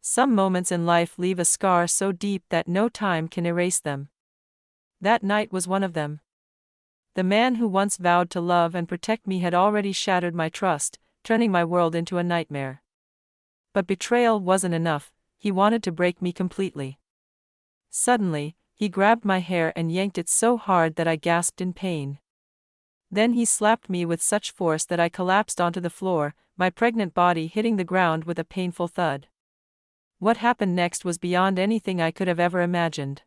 Some moments in life leave a scar so deep that no time can erase them. That night was one of them. The man who once vowed to love and protect me had already shattered my trust, turning my world into a nightmare. But betrayal wasn't enough, he wanted to break me completely. Suddenly, he grabbed my hair and yanked it so hard that I gasped in pain. Then he slapped me with such force that I collapsed onto the floor, my pregnant body hitting the ground with a painful thud. What happened next was beyond anything I could have ever imagined.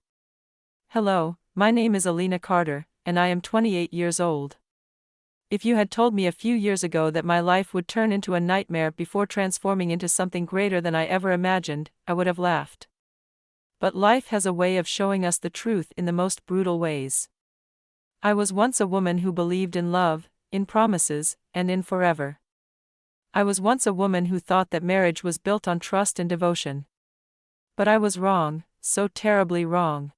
Hello, my name is Alina Carter, and I am 28 years old. If you had told me a few years ago that my life would turn into a nightmare before transforming into something greater than I ever imagined, I would have laughed. But life has a way of showing us the truth in the most brutal ways. I was once a woman who believed in love, in promises, and in forever. I was once a woman who thought that marriage was built on trust and devotion. But I was wrong, so terribly wrong.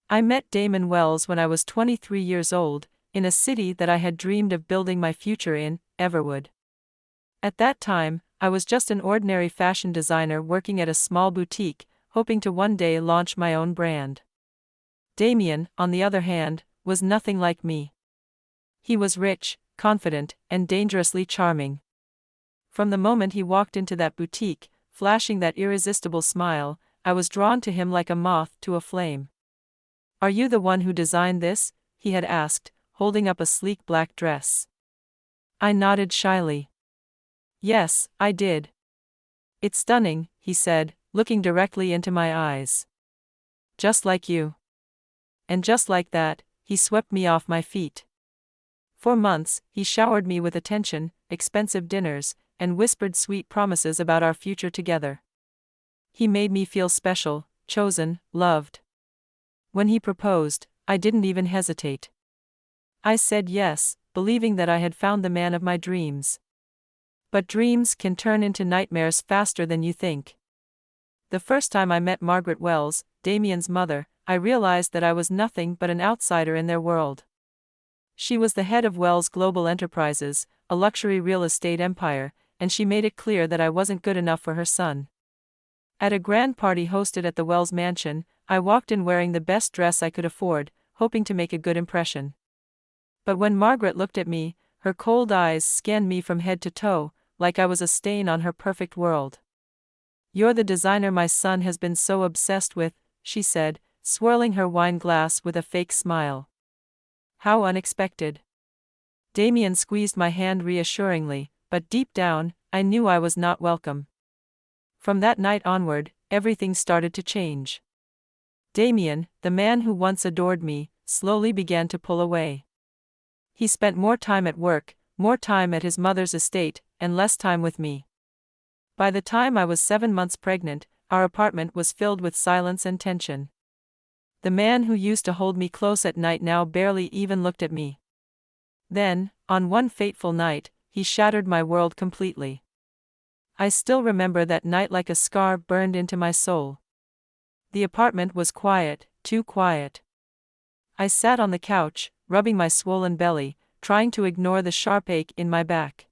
I met Damon Wells when I was 23 years old, in a city that I had dreamed of building my future in, Everwood. At that time, I was just an ordinary fashion designer working at a small boutique, hoping to one day launch my own brand. Damien, on the other hand, was nothing like me. He was rich, confident, and dangerously charming. From the moment he walked into that boutique, flashing that irresistible smile, I was drawn to him like a moth to a flame. "Are you the one who designed this?" he had asked, holding up a sleek black dress. I nodded shyly. "Yes, I did." "It's stunning," he said, looking directly into my eyes. "Just like you." And just like that, he swept me off my feet. For months, he showered me with attention, expensive dinners, and whispered sweet promises about our future together. He made me feel special, chosen, loved. When he proposed, I didn't even hesitate. I said yes, believing that I had found the man of my dreams. But dreams can turn into nightmares faster than you think. The first time I met Margaret Wells, Damien's mother, I realized that I was nothing but an outsider in their world. She was the head of Wells Global Enterprises, a luxury real estate empire, and she made it clear that I wasn't good enough for her son. At a grand party hosted at the Wells mansion, I walked in wearing the best dress I could afford, hoping to make a good impression. But when Margaret looked at me, her cold eyes scanned me from head to toe, like I was a stain on her perfect world. "You're the designer my son has been so obsessed with," she said, swirling her wine glass with a fake smile. How unexpected. Damien squeezed my hand reassuringly, but deep down, I knew I was not welcome. From that night onward, everything started to change. Damien, the man who once adored me, slowly began to pull away. He spent more time at work, more time at his mother's estate, and less time with me. By the time I was 7 months pregnant, our apartment was filled with silence and tension. The man who used to hold me close at night now barely even looked at me. Then, on one fateful night, he shattered my world completely. I still remember that night like a scar burned into my soul. The apartment was quiet, too quiet. I sat on the couch, rubbing my swollen belly, trying to ignore the sharp ache in my back.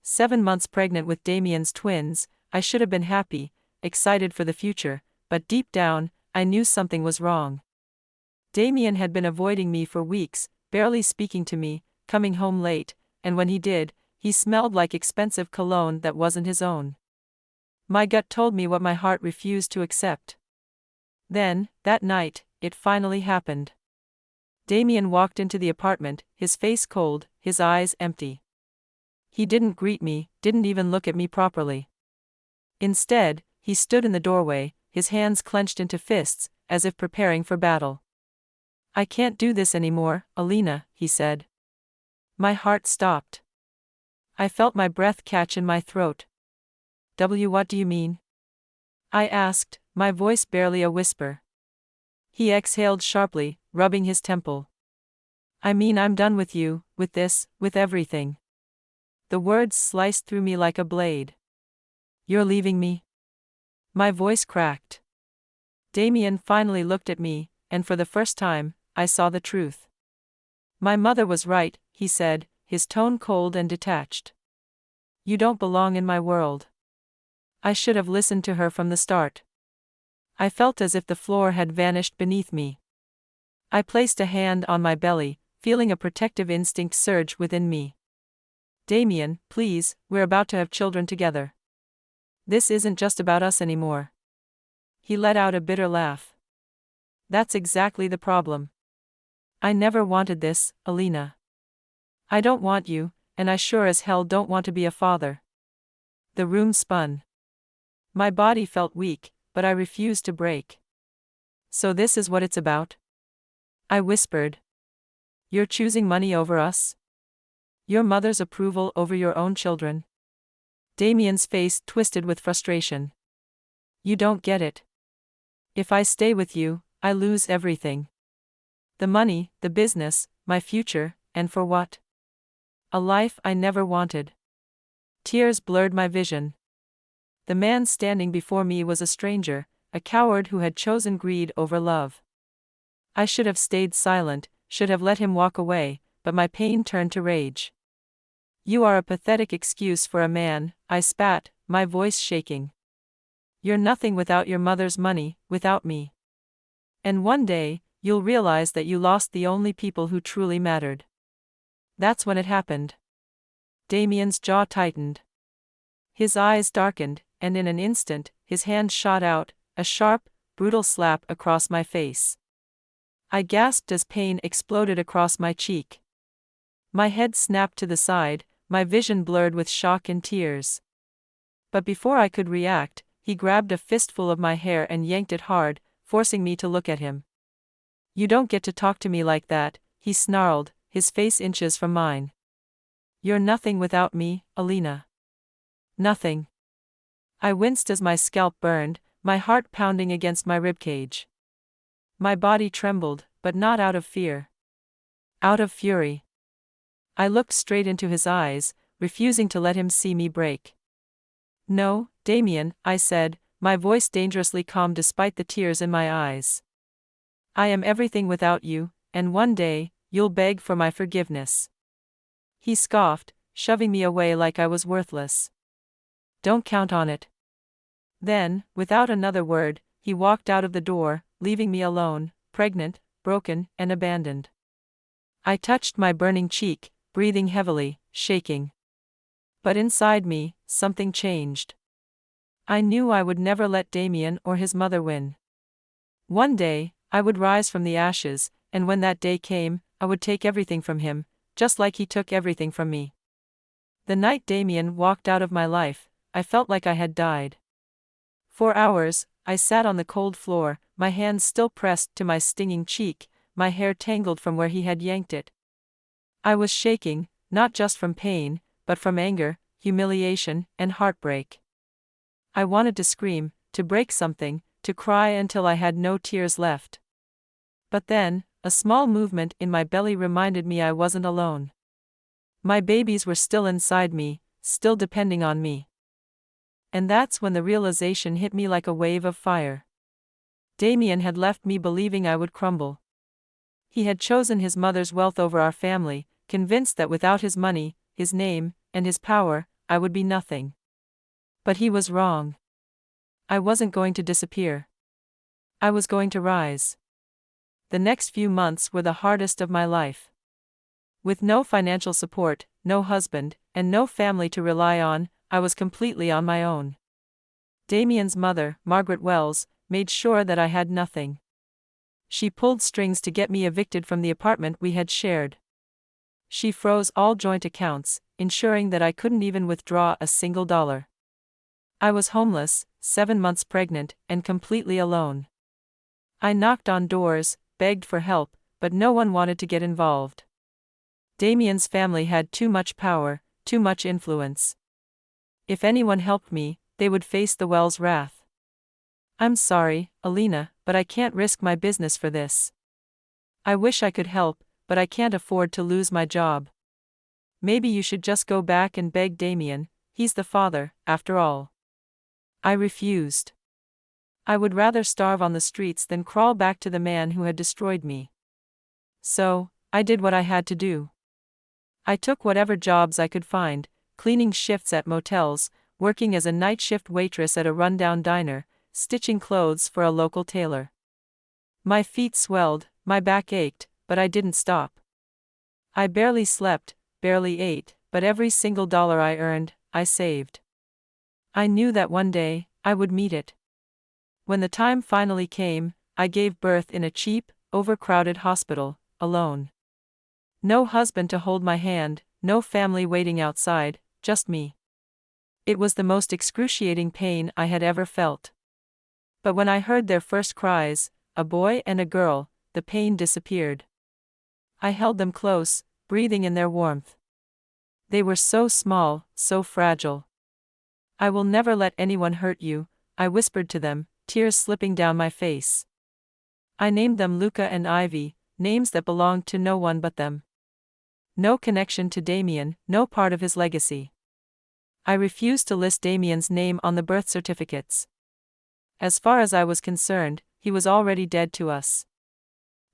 7 months pregnant with Damien's twins, I should have been happy, excited for the future, but deep down, I knew something was wrong. Damien had been avoiding me for weeks, barely speaking to me, coming home late, and when he did, he smelled like expensive cologne that wasn't his own. My gut told me what my heart refused to accept. Then, that night, it finally happened. Damien walked into the apartment, his face cold, his eyes empty. He didn't greet me, didn't even look at me properly. Instead, he stood in the doorway, his hands clenched into fists, as if preparing for battle. "I can't do this anymore, Alina," he said. My heart stopped. I felt my breath catch in my throat. What do you mean?" I asked, my voice barely a whisper. He exhaled sharply, rubbing his temple. "I mean I'm done with you, with this, with everything." The words sliced through me like a blade. "You're leaving me?" My voice cracked. Damien finally looked at me, and for the first time, I saw the truth. "My mother was right," he said, his tone cold and detached. "You don't belong in my world." I should have listened to her from the start. I felt as if the floor had vanished beneath me. I placed a hand on my belly, feeling a protective instinct surge within me. Damien, please, we're about to have children together. This isn't just about us anymore. He let out a bitter laugh. That's exactly the problem. I never wanted this, Alina. I don't want you, and I sure as hell don't want to be a father. The room spun. My body felt weak, but I refused to break. So this is what it's about? I whispered. You're choosing money over us? Your mother's approval over your own children? Damien's face twisted with frustration. You don't get it. If I stay with you, I lose everything. The money, the business, my future, and for what? A life I never wanted. Tears blurred my vision. The man standing before me was a stranger, a coward who had chosen greed over love. I should have stayed silent, should have let him walk away, but my pain turned to rage. You are a pathetic excuse for a man, I spat, my voice shaking. You're nothing without your mother's money, without me. And one day, you'll realize that you lost the only people who truly mattered. That's when it happened. Damien's jaw tightened. His eyes darkened, and in an instant, his hand shot out, a sharp, brutal slap across my face. I gasped as pain exploded across my cheek. My head snapped to the side, my vision blurred with shock and tears. But before I could react, he grabbed a fistful of my hair and yanked it hard, forcing me to look at him. You don't get to talk to me like that, he snarled, his face inches from mine. You're nothing without me, Alina. Nothing. I winced as my scalp burned, my heart pounding against my ribcage. My body trembled, but not out of fear. Out of fury. I looked straight into his eyes, refusing to let him see me break. No, Damien, I said, my voice dangerously calm despite the tears in my eyes. I am everything without you, and one day, you'll beg for my forgiveness. He scoffed, shoving me away like I was worthless. Don't count on it. Then, without another word, he walked out of the door, leaving me alone, pregnant, broken, and abandoned. I touched my burning cheek, breathing heavily, shaking. But inside me, something changed. I knew I would never let Damien or his mother win. One day, I would rise from the ashes, and when that day came, I would take everything from him, just like he took everything from me. The night Damien walked out of my life, I felt like I had died. For hours, I sat on the cold floor, my hands still pressed to my stinging cheek, my hair tangled from where he had yanked it. I was shaking, not just from pain, but from anger, humiliation, and heartbreak. I wanted to scream, to break something, to cry until I had no tears left. But then, a small movement in my belly reminded me I wasn't alone. My babies were still inside me, still depending on me. And that's when the realization hit me like a wave of fire. Damien had left me believing I would crumble. He had chosen his mother's wealth over our family, convinced that without his money, his name, and his power, I would be nothing. But he was wrong. I wasn't going to disappear. I was going to rise. The next few months were the hardest of my life. With no financial support, no husband, and no family to rely on, I was completely on my own. Damien's mother, Margaret Wells, made sure that I had nothing. She pulled strings to get me evicted from the apartment we had shared. She froze all joint accounts, ensuring that I couldn't even withdraw a single dollar. I was homeless, 7 months pregnant, and completely alone. I knocked on doors, begged for help, but no one wanted to get involved. Damien's family had too much power, too much influence. If anyone helped me, they would face the Wells' wrath. I'm sorry, Alina, but I can't risk my business for this. I wish I could help, but I can't afford to lose my job. Maybe you should just go back and beg Damien, he's the father, after all. I refused. I would rather starve on the streets than crawl back to the man who had destroyed me. So, I did what I had to do. I took whatever jobs I could find, cleaning shifts at motels, working as a night shift waitress at a rundown diner, stitching clothes for a local tailor. My feet swelled, my back ached, but I didn't stop. I barely slept, barely ate, but every single dollar I earned, I saved. I knew that one day, I would meet it. When the time finally came, I gave birth in a cheap, overcrowded hospital, alone. No husband to hold my hand, no family waiting outside, just me. It was the most excruciating pain I had ever felt. But when I heard their first cries, a boy and a girl, the pain disappeared. I held them close, breathing in their warmth. They were so small, so fragile. "I will never let anyone hurt you," I whispered to them, tears slipping down my face. I named them Luca and Ivy, names that belonged to no one but them. No connection to Damien, no part of his legacy. I refused to list Damien's name on the birth certificates. As far as I was concerned, he was already dead to us.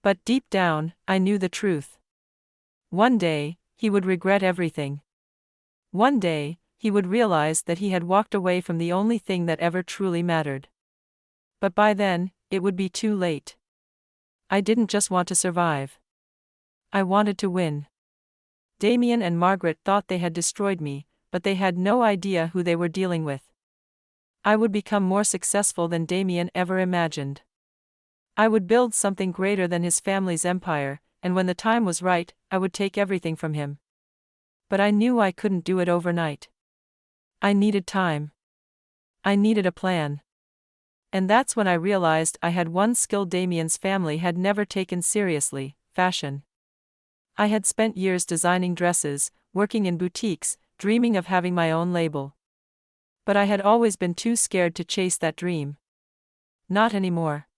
But deep down, I knew the truth. One day, he would regret everything. One day, he would realize that he had walked away from the only thing that ever truly mattered. But by then, it would be too late. I didn't just want to survive. I wanted to win. Damien and Margaret thought they had destroyed me, but they had no idea who they were dealing with. I would become more successful than Damien ever imagined. I would build something greater than his family's empire, and when the time was right, I would take everything from him. But I knew I couldn't do it overnight. I needed time. I needed a plan. And that's when I realized I had one skill Damien's family had never taken seriously: fashion. I had spent years designing dresses, working in boutiques, dreaming of having my own label. But I had always been too scared to chase that dream. Not anymore.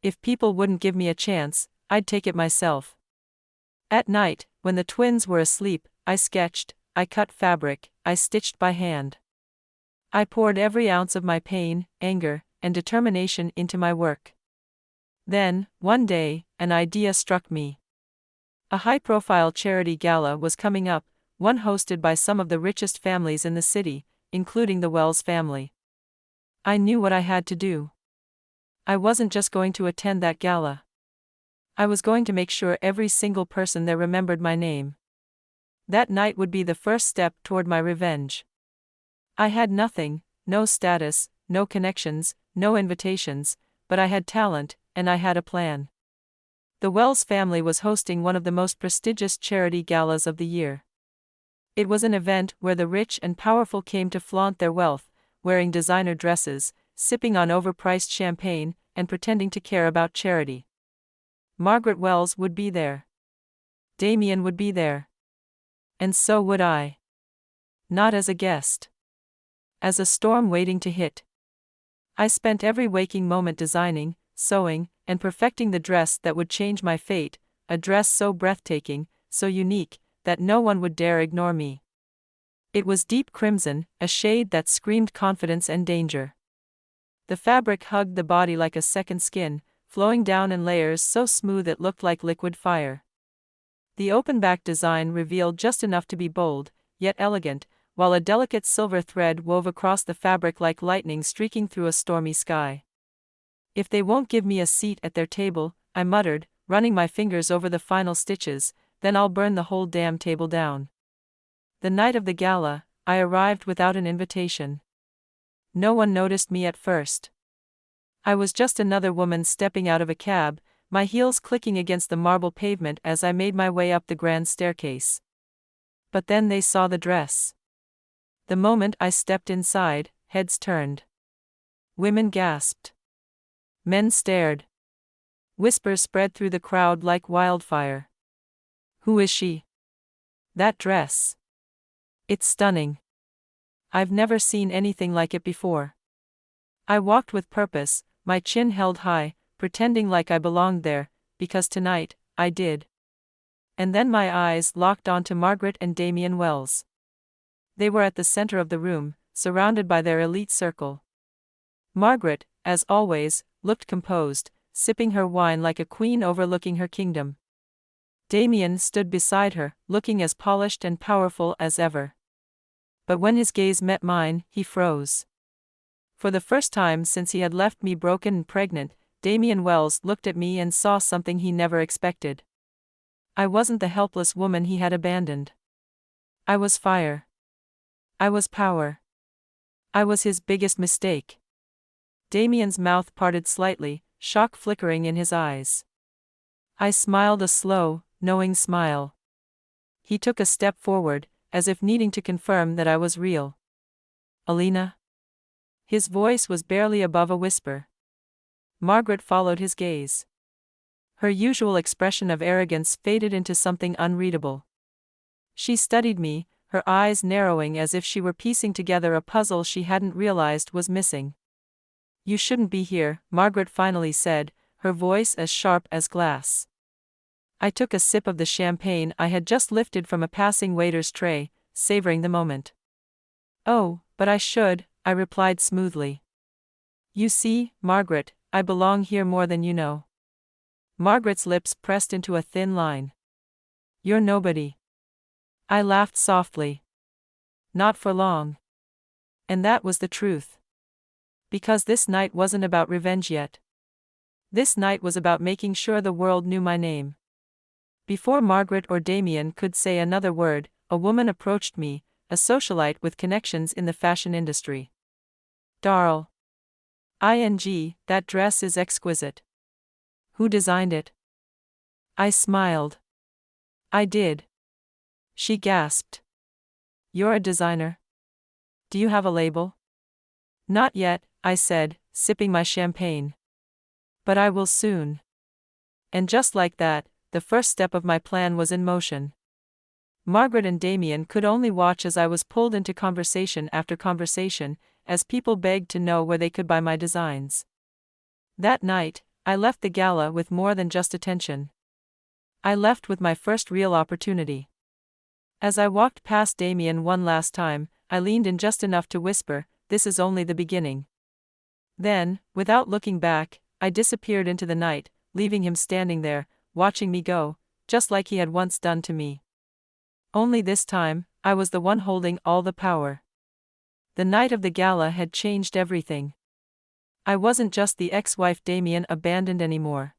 If people wouldn't give me a chance, I'd take it myself. At night, when the twins were asleep, I sketched, I cut fabric, I stitched by hand. I poured every ounce of my pain, anger, and determination into my work. Then, one day, an idea struck me. A high-profile charity gala was coming up, one hosted by some of the richest families in the city, including the Wells family. I knew what I had to do. I wasn't just going to attend that gala. I was going to make sure every single person there remembered my name. That night would be the first step toward my revenge. I had nothing, no status, no connections, no invitations, but I had talent, and I had a plan. The Wells family was hosting one of the most prestigious charity galas of the year. It was an event where the rich and powerful came to flaunt their wealth, wearing designer dresses, sipping on overpriced champagne, and pretending to care about charity. Margaret Wells would be there. Damien would be there. And so would I. Not as a guest. As a storm waiting to hit. I spent every waking moment designing, sewing, and perfecting the dress that would change my fate, a dress so breathtaking, so unique, that no one would dare ignore me. It was deep crimson, a shade that screamed confidence and danger. The fabric hugged the body like a second skin, flowing down in layers so smooth it looked like liquid fire. The open-back design revealed just enough to be bold, yet elegant, while a delicate silver thread wove across the fabric like lightning streaking through a stormy sky. "If they won't give me a seat at their table," I muttered, running my fingers over the final stitches, "then I'll burn the whole damn table down." The night of the gala, I arrived without an invitation. No one noticed me at first. I was just another woman stepping out of a cab, my heels clicking against the marble pavement as I made my way up the grand staircase. But then they saw the dress. The moment I stepped inside, heads turned. Women gasped. Men stared. Whispers spread through the crowd like wildfire. "Who is she? That dress. It's stunning. I've never seen anything like it before." I walked with purpose, my chin held high, pretending like I belonged there, because tonight, I did. And then my eyes locked onto Margaret and Damien Wells. They were at the center of the room, surrounded by their elite circle. Margaret, as always, looked composed, sipping her wine like a queen overlooking her kingdom. Damien stood beside her, looking as polished and powerful as ever. But when his gaze met mine, he froze. For the first time since he had left me broken and pregnant, Damian Wells looked at me and saw something he never expected. I wasn't the helpless woman he had abandoned. I was fire. I was power. I was his biggest mistake. Damian's mouth parted slightly, shock flickering in his eyes. I smiled a slow, knowing smile. He took a step forward, as if needing to confirm that I was real. Alina? His voice was barely above a whisper. Margaret followed his gaze. Her usual expression of arrogance faded into something unreadable. She studied me, her eyes narrowing as if she were piecing together a puzzle she hadn't realized was missing. You shouldn't be here, Margaret finally said, her voice as sharp as glass. I took a sip of the champagne I had just lifted from a passing waiter's tray, savoring the moment. Oh, but I should, I replied smoothly. You see, Margaret, I belong here more than you know. Margaret's lips pressed into a thin line. You're nobody. I laughed softly. Not for long. And that was the truth. Because this night wasn't about revenge yet. This night was about making sure the world knew my name. Before Margaret or Damian could say another word, a woman approached me, a socialite with connections in the fashion industry. Darl. That dress is exquisite. Who designed it? I smiled. I did. She gasped. You're a designer? Do you have a label? Not yet, I said, sipping my champagne. But I will soon. And just like that, the first step of my plan was in motion. Margaret and Damian could only watch as I was pulled into conversation after conversation, as people begged to know where they could buy my designs. That night, I left the gala with more than just attention. I left with my first real opportunity. As I walked past Damian one last time, I leaned in just enough to whisper, "This is only the beginning." Then, without looking back, I disappeared into the night, leaving him standing there, watching me go, just like he had once done to me. Only this time, I was the one holding all the power. The night of the gala had changed everything. I wasn't just the ex-wife Damian abandoned anymore.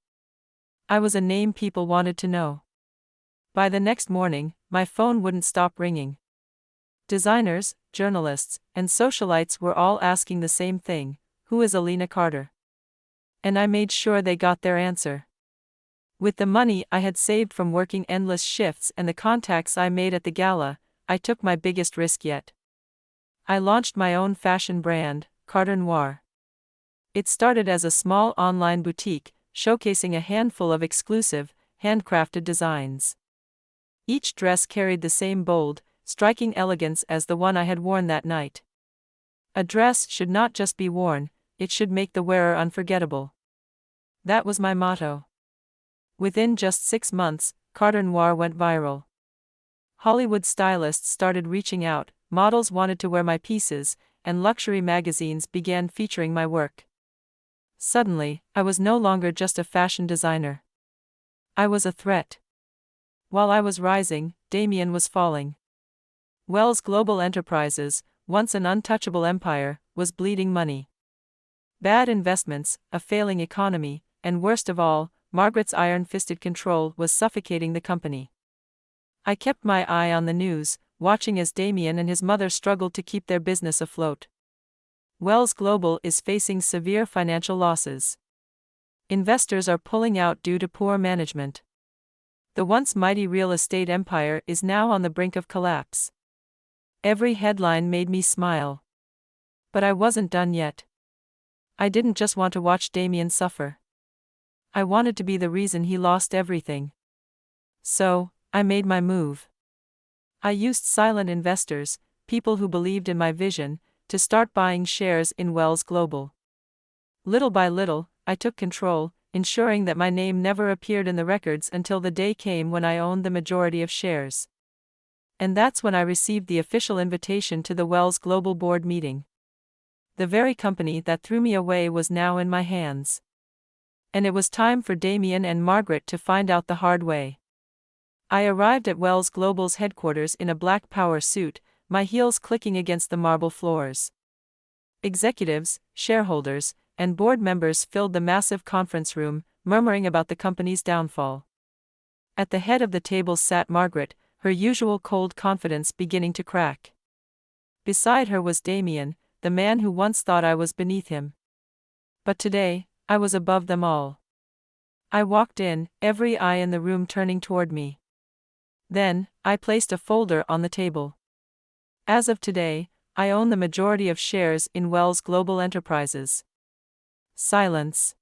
I was a name people wanted to know. By the next morning, my phone wouldn't stop ringing. Designers, journalists, and socialites were all asking the same thing: who is Alina Carter? And I made sure they got their answer. With the money I had saved from working endless shifts and the contacts I made at the gala, I took my biggest risk yet. I launched my own fashion brand, Carter Noir. It started as a small online boutique, showcasing a handful of exclusive, handcrafted designs. Each dress carried the same bold, striking elegance as the one I had worn that night. A dress should not just be worn, it should make the wearer unforgettable. That was my motto. Within just 6 months, Carter Noir went viral. Hollywood stylists started reaching out, models wanted to wear my pieces, and luxury magazines began featuring my work. Suddenly, I was no longer just a fashion designer. I was a threat. While I was rising, Damian was falling. Wells Global Enterprises, once an untouchable empire, was bleeding money. Bad investments, a failing economy, and worst of all, Margaret's iron-fisted control was suffocating the company. I kept my eye on the news, watching as Damian and his mother struggled to keep their business afloat. Wells Global is facing severe financial losses. Investors are pulling out due to poor management. The once mighty real estate empire is now on the brink of collapse. Every headline made me smile. But I wasn't done yet. I didn't just want to watch Damian suffer. I wanted to be the reason he lost everything. So, I made my move. I used silent investors, people who believed in my vision, to start buying shares in Wells Global. Little by little, I took control, ensuring that my name never appeared in the records until the day came when I owned the majority of shares. And that's when I received the official invitation to the Wells Global board meeting. The very company that threw me away was now in my hands. And it was time for Damian and Margaret to find out the hard way. I arrived at Wells Global's headquarters in a black power suit, my heels clicking against the marble floors. Executives, shareholders, and board members filled the massive conference room, murmuring about the company's downfall. At the head of the table sat Margaret, her usual cold confidence beginning to crack. Beside her was Damien, the man who once thought I was beneath him. But today, I was above them all. I walked in, every eye in the room turning toward me. Then, I placed a folder on the table. As of today, I own the majority of shares in Wells Global Enterprises. Silence.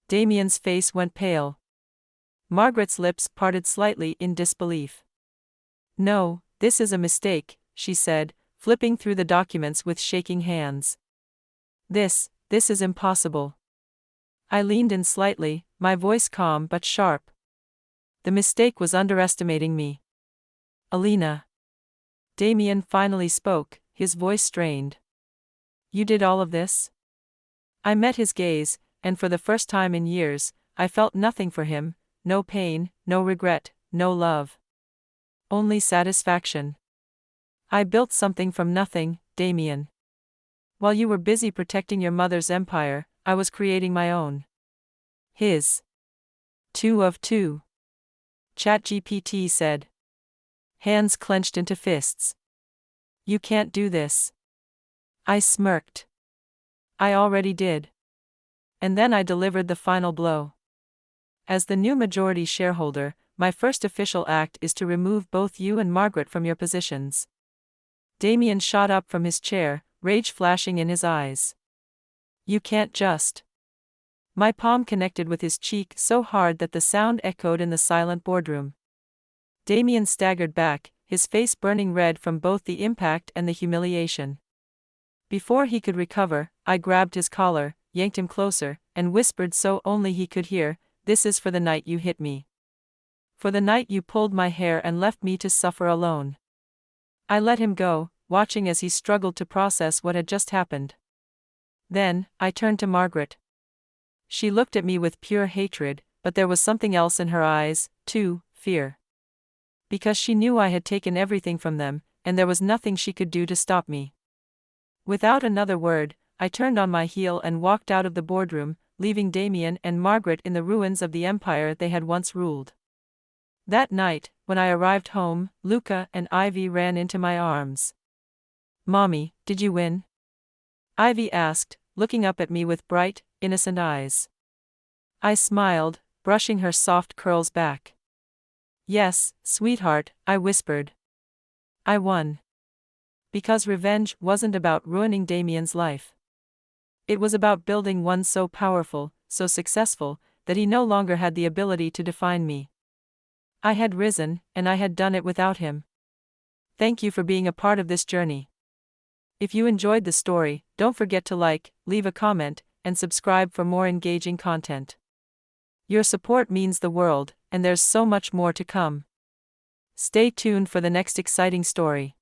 Damien's face went pale. Margaret's lips parted slightly in disbelief. "No, this is a mistake," she said, flipping through the documents with shaking hands. This is impossible." I leaned in slightly, my voice calm but sharp. "The mistake was underestimating me. Alina." Damien finally spoke, his voice strained. "You did all of this?" I met his gaze, and for the first time in years, I felt nothing for him, no pain, no regret, no love. Only satisfaction. "I built something from nothing, Damien. While you were busy protecting your mother's empire, I was creating my own." His 2 of 2. ChatGPT said. Hands clenched into fists. "You can't do this." I smirked. "I already did." And then I delivered the final blow. "As the new majority shareholder, my first official act is to remove both you and Margaret from your positions." Damien shot up from his chair, rage flashing in his eyes. "You can't just." My palm connected with his cheek so hard that the sound echoed in the silent boardroom. Damien staggered back, his face burning red from both the impact and the humiliation. Before he could recover, I grabbed his collar, yanked him closer, and whispered so only he could hear, "This is for the night you hit me. For the night you pulled my hair and left me to suffer alone." I let him go, watching as he struggled to process what had just happened. Then, I turned to Margaret. She looked at me with pure hatred, but there was something else in her eyes, too, fear. Because she knew I had taken everything from them, and there was nothing she could do to stop me. Without another word, I turned on my heel and walked out of the boardroom, leaving Damien and Margaret in the ruins of the empire they had once ruled. That night, when I arrived home, Luca and Ivy ran into my arms. "Mommy, did you win?" Ivy asked, looking up at me with bright, innocent eyes. I smiled, brushing her soft curls back. "Yes, sweetheart," I whispered. "I won." Because revenge wasn't about ruining Damien's life. It was about building one so powerful, so successful, that he no longer had the ability to define me. I had risen, and I had done it without him. Thank you for being a part of this journey. If you enjoyed the story, don't forget to like, leave a comment, and subscribe for more engaging content. Your support means the world, and there's so much more to come. Stay tuned for the next exciting story.